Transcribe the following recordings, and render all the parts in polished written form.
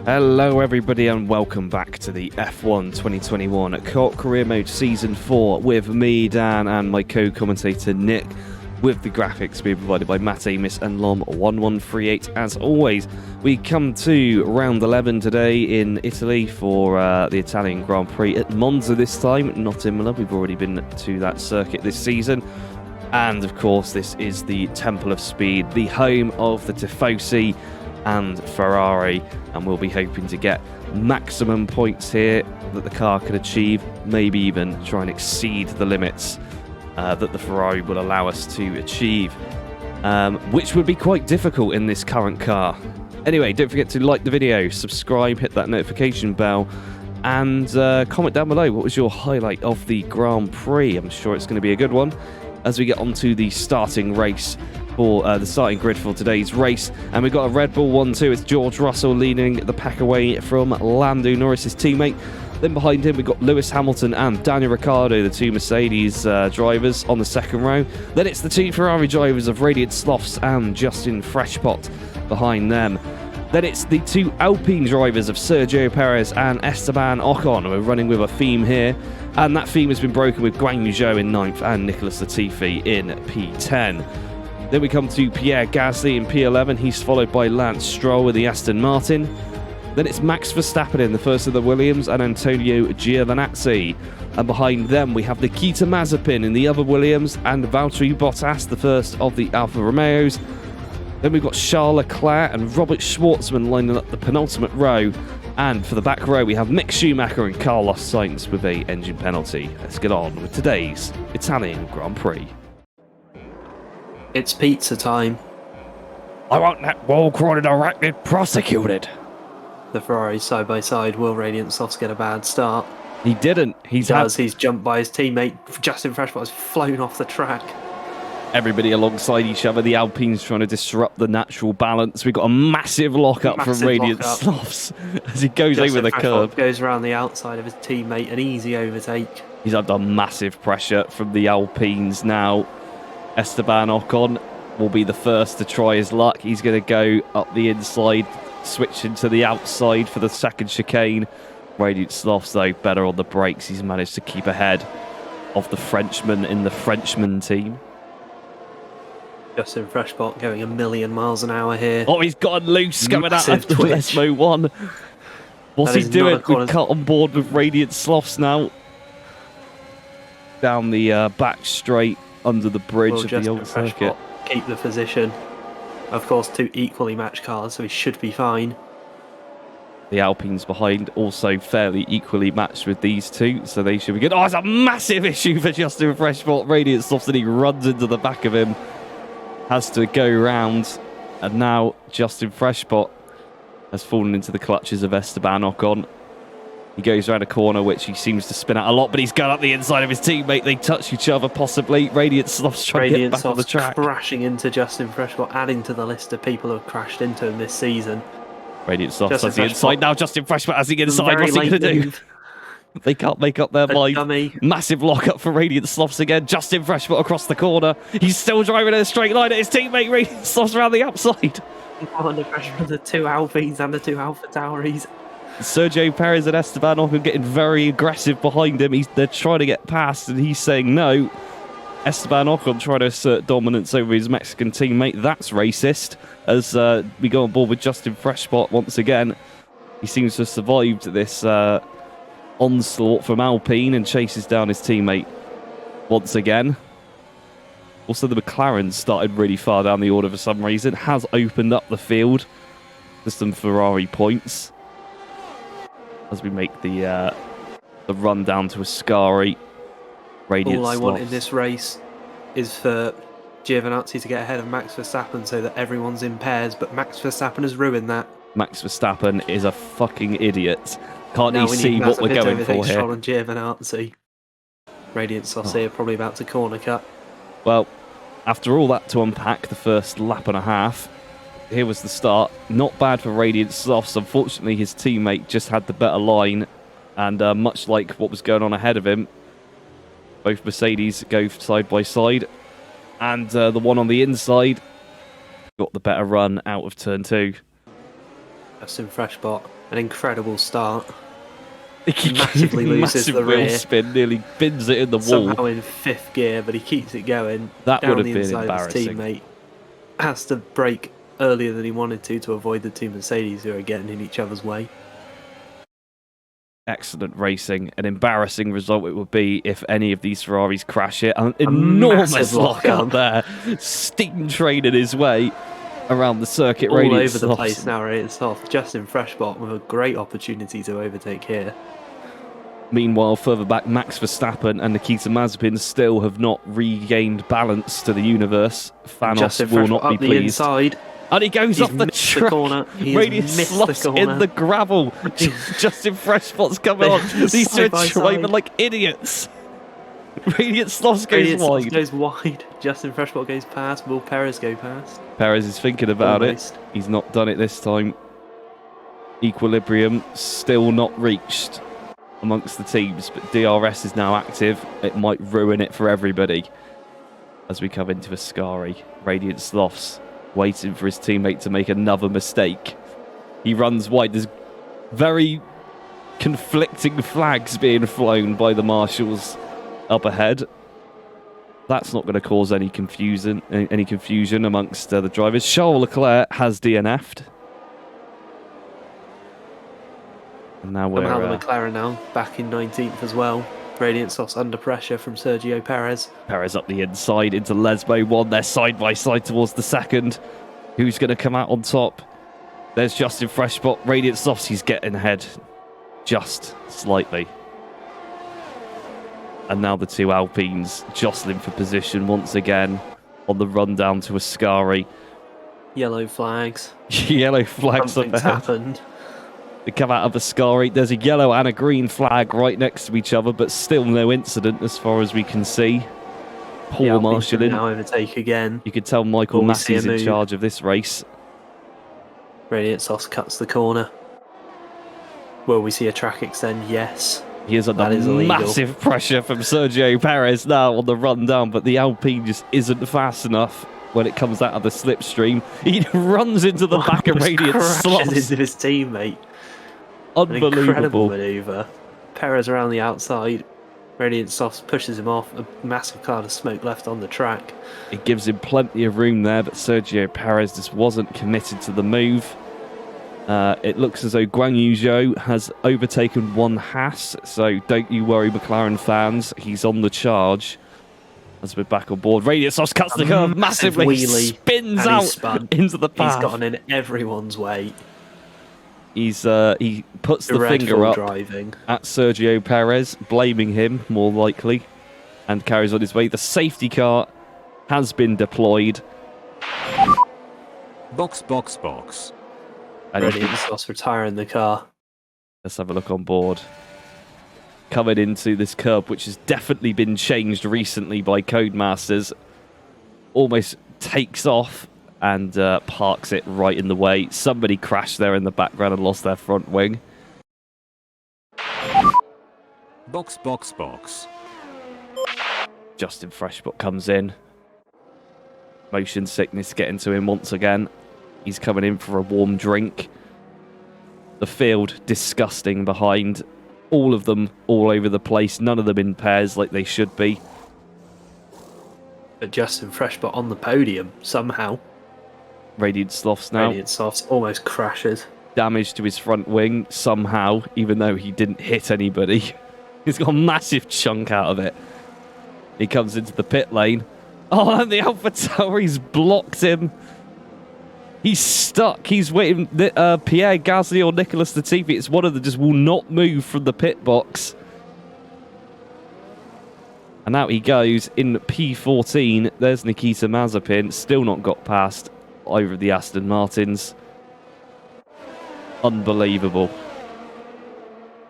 Hello everybody and welcome back to the F1 2021 Career Mode Season 4 with me, Dan, and my co-commentator Nick, with the graphics being provided by Matt Amis and Lom1138. As always, we come to round 11 today in Italy for the Italian Grand Prix at Monza this time, not Imola. We've already been to that circuit this season. And of course, this is the Temple of Speed, the home of the Tifosi and Ferrari, and we'll be hoping to get maximum points here that the car can achieve, maybe even try and exceed the limits that the Ferrari will allow us to achieve, which would be quite difficult in this current car. Anyway, don't forget to like the video, subscribe, hit that notification bell, and comment down below what was your highlight of the Grand Prix. I'm sure it's going to be a good one as we get onto the starting race for the starting grid for today's race. And we've got a Red Bull 1-2. It's George Russell leading the pack away from Lando Norris's teammate. Then behind him, we've got Lewis Hamilton and Daniel Ricciardo, the two Mercedes drivers, on the second row. Then it's the two Ferrari drivers of Radiant Slothz and Justin Freshpot behind them. Then it's the two Alpine drivers of Sergio Perez and Esteban Ocon. We're running with a theme here, and that theme has been broken with Guan Yu Zhou in 9th and Nicholas Latifi in P10. Then we come to Pierre Gasly in P11. He's followed by Lance Stroll with the Aston Martin. Then it's Max Verstappen in the first of the Williams and Antonio Giovinazzi. And behind them we have Nikita Mazepin in the other Williams and Valtteri Bottas, the first of the Alfa Romeos. Then we've got Charles Leclerc and Robert Schwartzman lining up the penultimate row. And for the back row we have Mick Schumacher and Carlos Sainz with an engine penalty. Let's get on with today's Italian Grand Prix. It's pizza time. I want that war crime directed prosecuted. The Ferrari side by side. Will Radiant Slothz get a bad start? He didn't. He's jumped by his teammate. Justin Freshpot has flown off the track. Everybody alongside each other. The Alpines trying to disrupt the natural balance. We've got a massive lockup from Radiant Slothz as he goes over the curb. Goes around the outside of his teammate. An easy overtake. He's under massive pressure from the Alpines now. Esteban Ocon will be the first to try his luck. He's going to go up the inside, switching to the outside for the second chicane. Radiant Slothz, though, better on the brakes. He's managed to keep ahead of the Frenchman in the Frenchman team. Justin Freshpot going a million miles an hour here. Oh, he's gotten loose coming out of the Lesmo 1. What's he doing? We've cut on board with Radiant Slothz now. Down the back straight under the bridge of the old circuit. Keep the position. Of course, two equally matched cars, so he should be fine. The Alpines behind also fairly equally matched with these two, so they should be good. Oh, it's a massive issue for Justin Freshpot. Radiant Slothz, and he runs into the back of him. Has to go round, and now Justin Freshpot has fallen into the clutches of Esteban Ocon. He goes around a corner, which he seems to spin out a lot, but he's gone up the inside of his teammate. They touch each other, possibly. Radiant Slothz trying to get back on the track. Crashing into Justin Freshpot, adding to the list of people who have crashed into him this season. Radiant Slothz has the inside. Now Justin Freshpot has the inside. What's he going to do? They can't make up their mind. Massive lockup for Radiant Slothz again. Justin Freshpot across the corner. He's still driving in a straight line at his teammate. Radiant Slothz around the outside. Under pressure from the two Alpines and the two Alpha Tauris. Sergio Perez and Esteban Ocon getting very aggressive behind him. They're trying to get past, and he's saying no. Esteban Ocon trying to assert dominance over his Mexican teammate. That's racist. As we go on board with Justin Freshpot once again. He seems to have survived this onslaught from Alpine and chases down his teammate once again. Also, the McLaren started really far down the order for some reason. Has opened up the field for some Ferrari points as we make the run down to Ascari. Radiant All I Slothz. want in this race is for Giovinazzi to get ahead of Max Verstappen so that everyone's in pairs, but Max Verstappen has ruined that. Max Verstappen is a fucking idiot. Can't you see what we're going for here? Stroll and Giovinazzi. Radiant Slothz here, probably about to corner cut. Well, after all that to unpack, the first lap and a half, here was the start. Not bad for Radiant Slothz. Unfortunately, his teammate just had the better line, and much like what was going on ahead of him, both Mercedes go side by side, and the one on the inside got the better run out of turn 2. Justin Freshpot An incredible start. He Massively loses massive the wheel rear. spin, nearly bins it in the wall. Somehow in 5th gear, but he keeps it going. That down would have the been inside of his embarrassing. teammate. Has to brake earlier than he wanted to avoid the two Mercedes who are getting in each other's way. Excellent racing. An embarrassing result it would be if any of these Ferraris crash it. An enormous lock-up there. Steam training his way around the circuit. All Radiant over the Slothz. place now, Radiant Slothz. Justin Freshbot with a great opportunity to overtake here. Meanwhile, further back, Max Verstappen and Nikita Mazepin still have not regained balance to the universe. Thanos Justin will Freshbot not be up the pleased. inside. And he goes He's off the missed the track. corner. He has Radiant missed the Slothz corner. in the gravel. Justin Freshbot's coming on. These two are driving like idiots. Radiant Slothz goes Radiant Slothz wide. goes wide. Justin Freshbot goes past. Will Perez go past? Perez is thinking about Almost. it. He's not done it this time. Equilibrium still not reached amongst the teams, but DRS is now active. It might ruin it for everybody as we come into Ascari. Radiant Sloths waiting for his teammate to make another mistake. He runs wide. There's very conflicting flags being flown by the marshals up ahead. That's not going to cause any confusion amongst the drivers. Charles Leclerc has DNF'd. And now we're Somehow the McLaren now back in 19th as well. Radiant Sloths under pressure from Sergio Perez. Perez up the inside into Lesbo 1. They're side by side towards the second. Who's going to come out on top? There's Justin Freshbot. Radiant Sloths, he's getting ahead just slightly. And now the two Alpines jostling for position once again on the run down to Ascari. Yellow flags. Yellow flags up Something's ahead. happened. They come out of Ascari. There's a yellow and a green flag right next to each other, but still no incident as far as we can see. Poor marshalling. Now overtake again. You could tell Michael Will we see a Massey's in move? charge of this race. Radiant Sloths cuts the corner. Will we see a track extend? Yes. He is under That is illegal. massive pressure from Sergio Perez now on the run down, but the Alpine just isn't fast enough when it comes out of the slipstream. He runs into the back of Radiant Crashes Sloths. into his teammate. An incredible Unbelievable. manoeuvre. Perez around the outside. Radiant Sloths pushes him off. A massive cloud of smoke left on the track. It gives him plenty of room there, but Sergio Perez just wasn't committed to the move. It looks as though Guan Yu Zhou has overtaken one Haas, so don't you worry, McLaren fans. He's on the charge as we're back on board. Radiant Sloths cuts the curve massive massively, wheelie, spins and out he's spun. into the He's path. gotten in everyone's way. He puts the Dreadful finger up driving. at Sergio Perez, blaming him more likely, and carries on his way. The safety car has been deployed. Box, box, box. And Radiant Sloths retiring the car. let's have a look on board. Coming into this curb, which has definitely been changed recently by Codemasters, almost takes off and parks it right in the way. Somebody crashed there in the background and lost their front wing. Box, box, box. Justin Freshbot comes in. Motion sickness getting to him once again. He's coming in for a warm drink. The field disgusting behind. All of them all over the place. None of them in pairs like they should be. But Justin Freshbot on the podium somehow. Radiant Sloths now. Radiant Sloths almost crashes. Damage to his front wing somehow, even though he didn't hit anybody. He's got a massive chunk out of it. He comes into the pit lane. Oh, and the AlphaTauri's blocked him. He's stuck. He's waiting. Pierre Gasly or Nicolas Latifi. It's one of them just will not move from the pit box. And out he goes in P14. There's Nikita Mazepin. Still not got past over the Aston Martins. Unbelievable.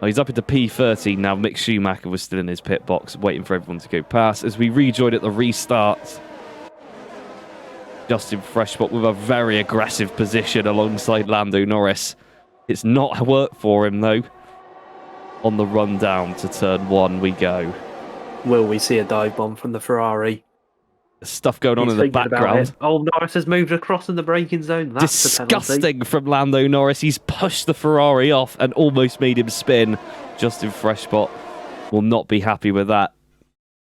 Oh, he's up into P13 now. Mick Schumacher was still in his pit box, waiting for everyone to go past. As we rejoin at the restart, Justin Freshbot with a very aggressive position alongside Lando Norris. It's not worked for him, though. On the run down to turn one we go. Will we see a dive bomb from the Ferrari? There's stuff going on He's in the thinking about background. it. Oh, Norris has moved across in the braking zone. That's the penalty. Disgusting from Lando Norris. He's pushed the Ferrari off and almost made him spin. Justin Freshbot will not be happy with that.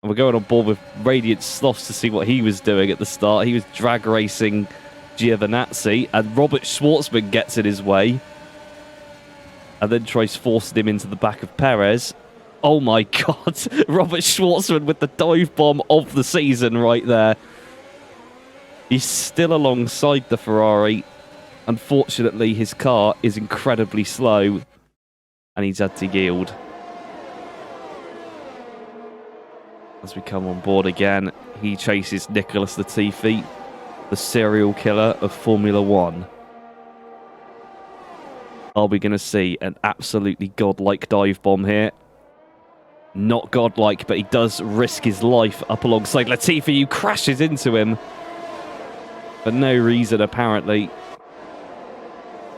And we're going on board with Radiant Sloths to see what he was doing at the start. He was drag racing Giovinazzi, and Robert Schwartzman gets in his way and then tries forcing him into the back of Perez. Oh my God, Robert Schwartzman with the dive bomb of the season right there. He's still alongside the Ferrari. Unfortunately, his car is incredibly slow and he's had to yield. As we come on board again, he chases Nicholas Latifi, the serial killer of Formula One. Are we going to see an absolutely godlike dive bomb here? Not godlike, but he does risk his life up alongside Latifi, who crashes into him for no reason, apparently.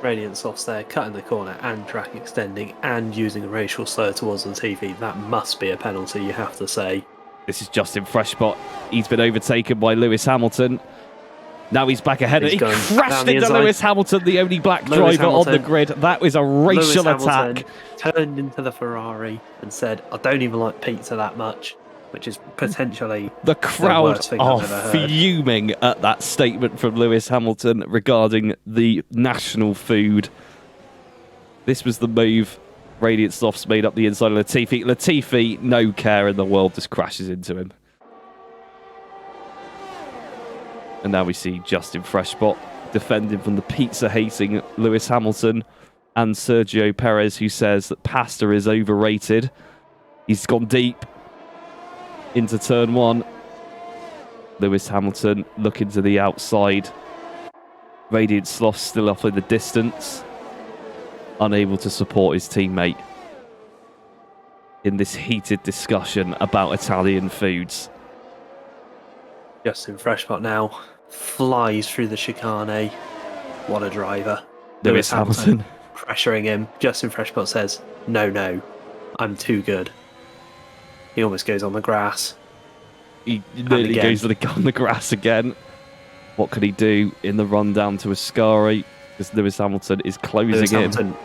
Radiant Softs there, cutting the corner and track extending and using a racial slur towards Latifi. That must be a penalty, you have to say. This is Justin Freshbot. He's been overtaken by Lewis Hamilton. Now he's back ahead. He crashed into Lewis Hamilton, the only black driver on the grid. That was a racial attack. Turned into the Ferrari and said, I don't even like pizza that much, which is potentially the crowd are fuming at that statement from Lewis Hamilton regarding the national food. This was the move Radiant Softs made up the inside of Latifi. Latifi, no care in the world, just crashes into him. And now we see Justin Freshbot defending from the pizza-hating Lewis Hamilton and Sergio Perez, who says that pasta is overrated. He's gone deep into turn one. Lewis Hamilton looking to the outside. Radiant Sloth still off in the distance, unable to support his teammate in this heated discussion about Italian foods. Justin Freshbot now flies through the chicane. What a driver. Lewis Hamilton pressuring him. Justin Freshbot says, no, I'm too good. He almost goes on the grass. He nearly goes on the grass again. What could he do in the run down to Ascari? Because Lewis Hamilton is closing Lewis in. Hamilton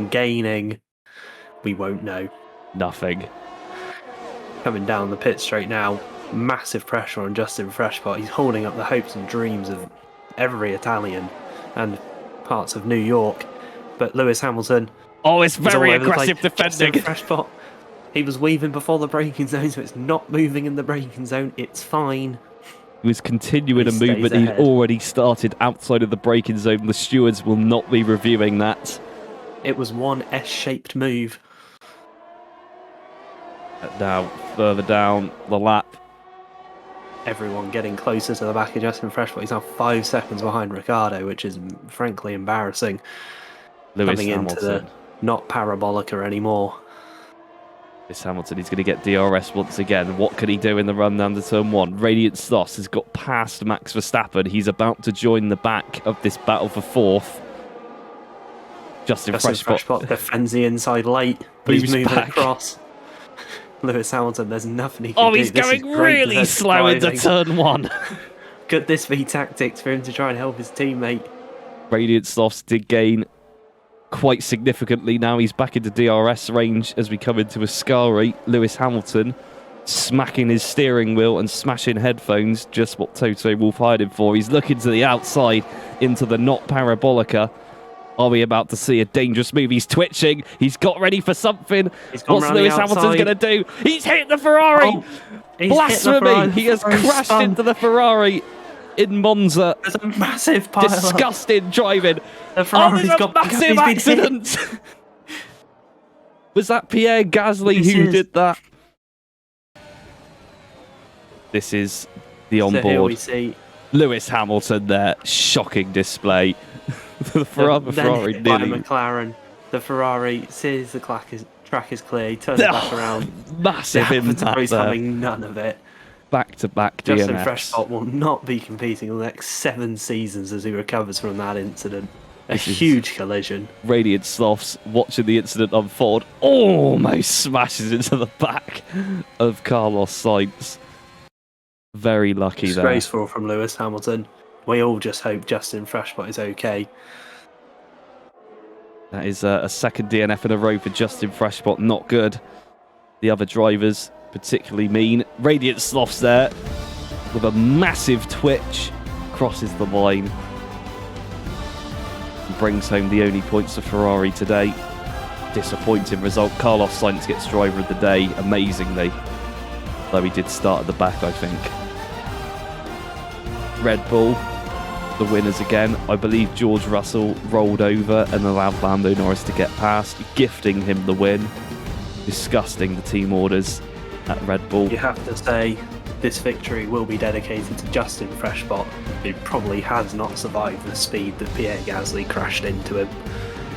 gaining. We won't know. Nothing. Coming down the pit straight now. Massive pressure on Justin Freshbot. He's holding up the hopes and dreams of every Italian and parts of New York. But Lewis Hamilton... Oh, it's very aggressive defending. Justin Freshbot, he was weaving before the braking zone, so it's not moving in the braking zone. It's fine. He was continuing a movement he'd already started outside of the braking zone. The stewards will not be reviewing that. It was one S-shaped move. Now, further down the lap. Everyone getting closer to the back of Justin Freshbot. He's now 5 seconds behind Ricciardo, which is frankly embarrassing. Lewis Coming Hamilton. into the not Parabolica anymore. Lewis Hamilton, he's going to get DRS once again. What can he do in the run down to turn one? Radiant Sloths has got past Max Verstappen. He's about to join the back of this battle for fourth. Justin Freshbot defends the inside late. He's moving across. Lewis Hamilton, there's nothing he can do. Oh, he's going really slow into turn one. Could this be tactics for him to try and help his teammate? Radiant Sloths did gain quite significantly. Now he's back into DRS range as we come into Ascari. Lewis Hamilton smacking his steering wheel and smashing headphones, just what Toto Wolff hired him for. He's looking to the outside into the not Parabolica. Are we about to see a dangerous move? He's twitching. He's got ready for something. What's Lewis Hamilton's going to do? He's hit the Ferrari! Oh, blasphemy! He has crashed into the Ferrari in Monza. There's a massive pile disgusting driving. The Ferrari's there's a massive accident. Was that Pierre Gasly who did that? This is the onboard. So here we see Lewis Hamilton there. Shocking display. The Ferrari nearly... McLaren. The Ferrari sees the track is clear. He turns back around. Massive impact He's there. having none of it. Back-to-back DNFs. Justin Freshbot will not be competing in the next 7 seasons as he recovers from that incident. A huge collision. Radiant Sloths watching the incident unfold. Almost smashes into the back of Carlos Sainz. Very lucky there. Disgraceful from Lewis Hamilton. We all just hope Justin Freshbot is okay. That is a second DNF in a row for Justin Freshbot. Not good. The other drivers particularly mean. Radiant Slothz there with a massive twitch. Crosses the line. Brings home the only points for Ferrari today. Disappointing result. Carlos Sainz gets driver of the day, amazingly. Though he did start at the back, I think. Red Bull, the winners again. I believe George Russell rolled over and allowed Lando Norris to get past, gifting him the win. Disgusting, the team orders at Red Bull. You have to say this victory will be dedicated to Justin Freshbot, who probably has not survived the speed that Pierre Gasly crashed into him.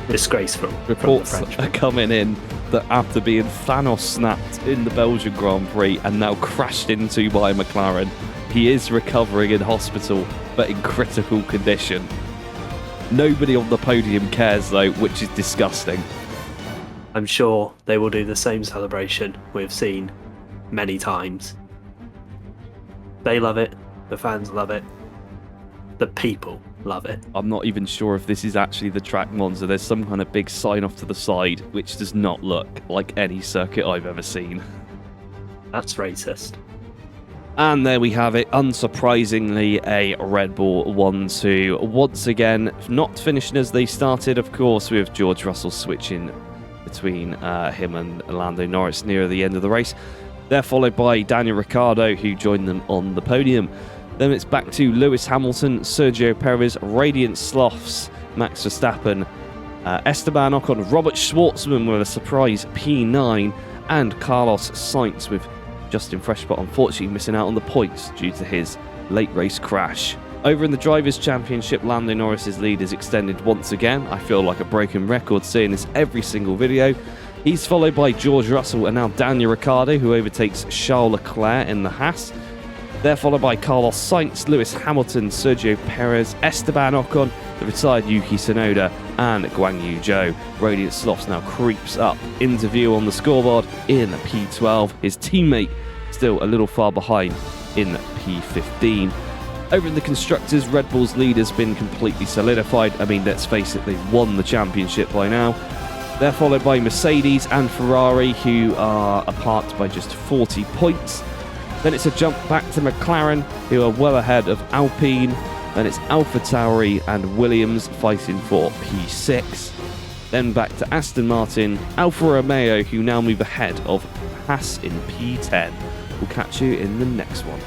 Disgraceful. Reports are coming in that after being Thanos snapped in the Belgian Grand Prix and now crashed into by McLaren, he is recovering in hospital, but in critical condition. Nobody on the podium cares though, which is disgusting. I'm sure they will do the same celebration we've seen many times. They love it, the fans love it, the people love it. I'm not even sure if this is actually the track Monza. There's some kind of big sign off to the side, which does not look like any circuit I've ever seen. That's racist. And there we have it, unsurprisingly, a Red Bull 1-2. Once again, not finishing as they started, of course, with George Russell switching between him and Lando Norris near the end of the race. They're followed by Daniel Ricciardo, who joined them on the podium. Then it's back to Lewis Hamilton, Sergio Perez, Radiant Slothz, Max Verstappen, Esteban Ocon, Robert Schwartzman with a surprise P9, and Carlos Sainz with Justin Freshbot unfortunately missing out on the points due to his late race crash. Over in the Drivers' Championship, Lando Norris's lead is extended once again. I feel like a broken record saying this every single video. He's followed by George Russell and now Daniel Ricciardo, who overtakes Charles Leclerc in the Haas. They're followed by Carlos Sainz, Lewis Hamilton, Sergio Perez, Esteban Ocon, the retired Yuki Tsunoda, and Guan Yu Zhou. Radiant Slothz now creeps up into view on the scoreboard in P12. His teammate still a little far behind in P15. Over in the Constructors, Red Bull's lead has been completely solidified. I mean, let's face it, they've won the championship by now. They're followed by Mercedes and Ferrari, who are apart by just 40 points. Then it's a jump back to McLaren, who are well ahead of Alpine. Then it's AlphaTauri and Williams fighting for P6. Then back to Aston Martin, Alfa Romeo, who now move ahead of Haas in P10. We'll catch you in the next one.